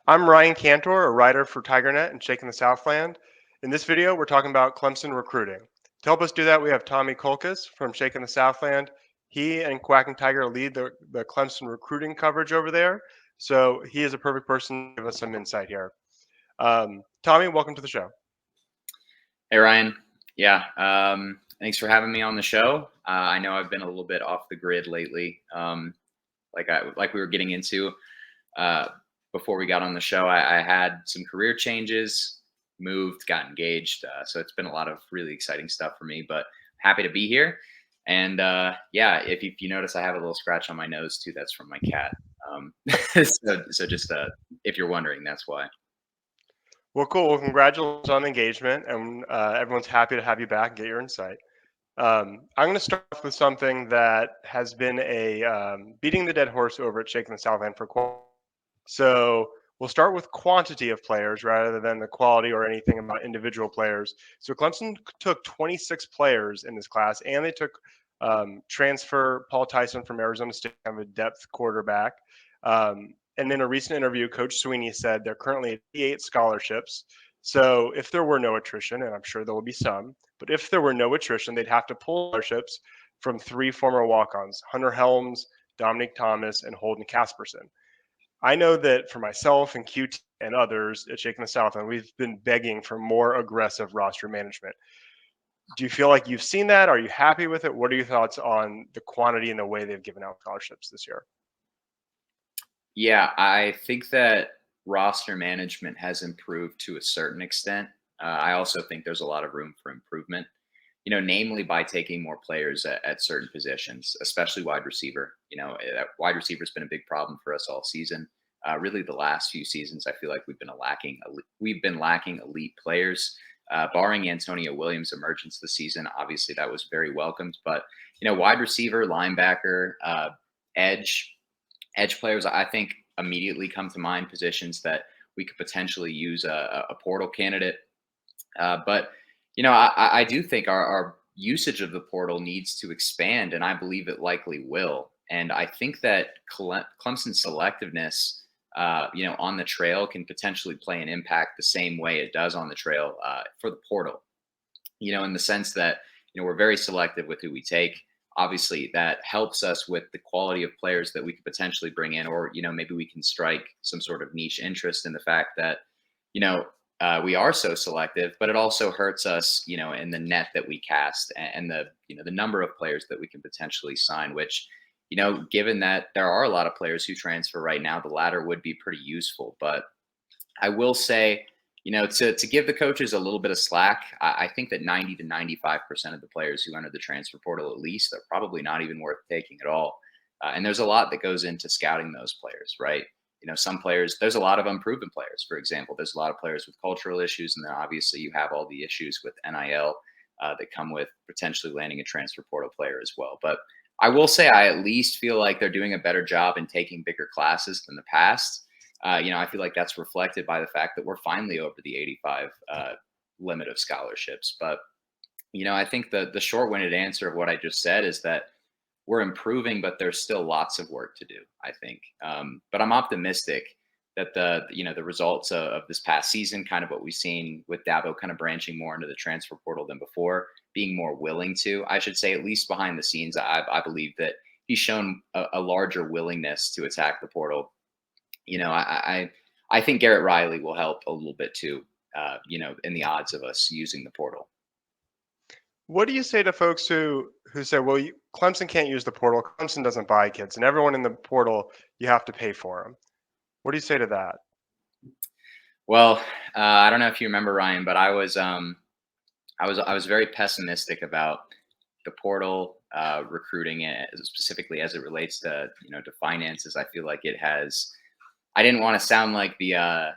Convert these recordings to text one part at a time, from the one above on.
I'm Ryan Cantor, a writer for TigerNet and Shakin the Southland. In this video, we're talking about Clemson recruiting. To help us do that, we have Tommy Kulkis from Shakin the Southland. He and Quacking Tiger lead the Clemson recruiting coverage over there, so he is a perfect person to give us some insight here. Tommy, welcome to the show. Hey Ryan, yeah, thanks for having me on the show. I know I've been a little bit off the grid lately. Like we were getting into uh, before we got on the show. I had some career changes, moved, got engaged, so it's been a lot of really exciting stuff for me. But happy to be here. And yeah, if you notice, I have a little scratch on my nose too. That's from my cat. So just if you're wondering, that's why. Well, cool. Well, congratulations on the engagement, and everyone's happy to have you back and get your insight. I'm going to start off with something that has been a beating the dead horse over at Shakin the Southland for quite. So we'll start with quantity of players rather than the quality or anything about individual players. So Clemson took 26 players in this class, and they took transfer Paul Tyson from Arizona State, kind of a depth quarterback. And in a recent interview, Coach Sweeney said they're currently at 88 scholarships. So if there were no attrition, and I'm sure there will be some, but if there were no attrition, they'd have to pull scholarships from three former walk-ons: Hunter Helms, Dominic Thomas, and Holden Casperson. I know that for myself and QT and others at Shaking the Southland, we've been begging for more aggressive roster management. Do you feel like you've seen that? Are you happy with it? What are your thoughts on the quantity and the way they've given out scholarships this year? Yeah, I think that roster management has improved to a certain extent. I also think there's a lot of room for improvement, namely by taking more players at certain positions, especially wide receiver. Wide receiver has been a big problem for us all season. Really, the last few seasons, I feel like we've been lacking elite players. Barring Antonio Williams' emergence this season, obviously that was very welcomed. But wide receiver, linebacker, edge players, I think immediately come to mind positions that we could potentially use a portal candidate. But I do think our usage of the portal needs to expand, and I believe it likely will. And I think that Clemson's selectiveness, on the trail can potentially play an impact the same way it does on the trail for the portal. In the sense that we're very selective with who we take. Obviously, that helps us with the quality of players that we could potentially bring in, or maybe we can strike some sort of niche interest in the fact that we are so selective, but it also hurts us, in the net that we cast and the number of players that we can potentially sign. Which, given that there are a lot of players who transfer right now, the latter would be pretty useful. But I will say, to give the coaches a little bit of slack, I think that 90 to 95% of the players who enter the transfer portal, at least, are probably not even worth taking at all. And there's a lot that goes into scouting those players, right? Some players, there's a lot of unproven players. For example, there's a lot of players with cultural issues, and then obviously you have all the issues with NIL that come with potentially landing a transfer portal player as well. But I will say, I at least feel like they're doing a better job in taking bigger classes than the past. I feel like that's reflected by the fact that we're finally over the 85 limit of scholarships. But I think the short-winded answer of what I just said is that we're improving, but there's still lots of work to do, I think. But I'm optimistic that the results of this past season, kind of what we've seen with Dabo kind of branching more into the transfer portal than before, being more willing to, I should say, at least behind the scenes, I believe that he's shown a larger willingness to attack the portal. I think Garrett Riley will help a little bit too, in the odds of us using the portal. What do you say to folks who say, "Well, Clemson can't use the portal. Clemson doesn't buy kids, and everyone in the portal, you have to pay for them." What do you say to that? Well, I don't know if you remember, Ryan, but I was very pessimistic about the portal recruiting, specifically as it relates to finances. I feel like it has. I didn't want to sound like the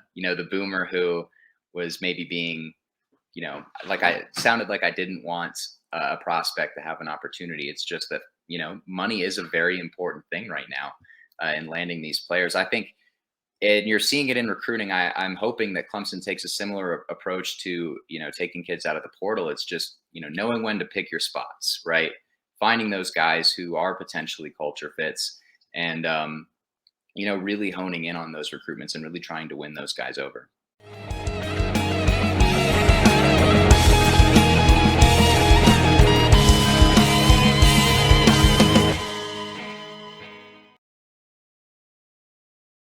boomer who was maybe being, like I sounded like I didn't want a prospect to have an opportunity. It's just that money is a very important thing right now in landing these players. I think, and you're seeing it in recruiting. I'm hoping that Clemson takes a similar approach to taking kids out of the portal. It's just knowing when to pick your spots, right? Finding those guys who are potentially culture fits, and you know, really honing in on those recruitments and really trying to win those guys over.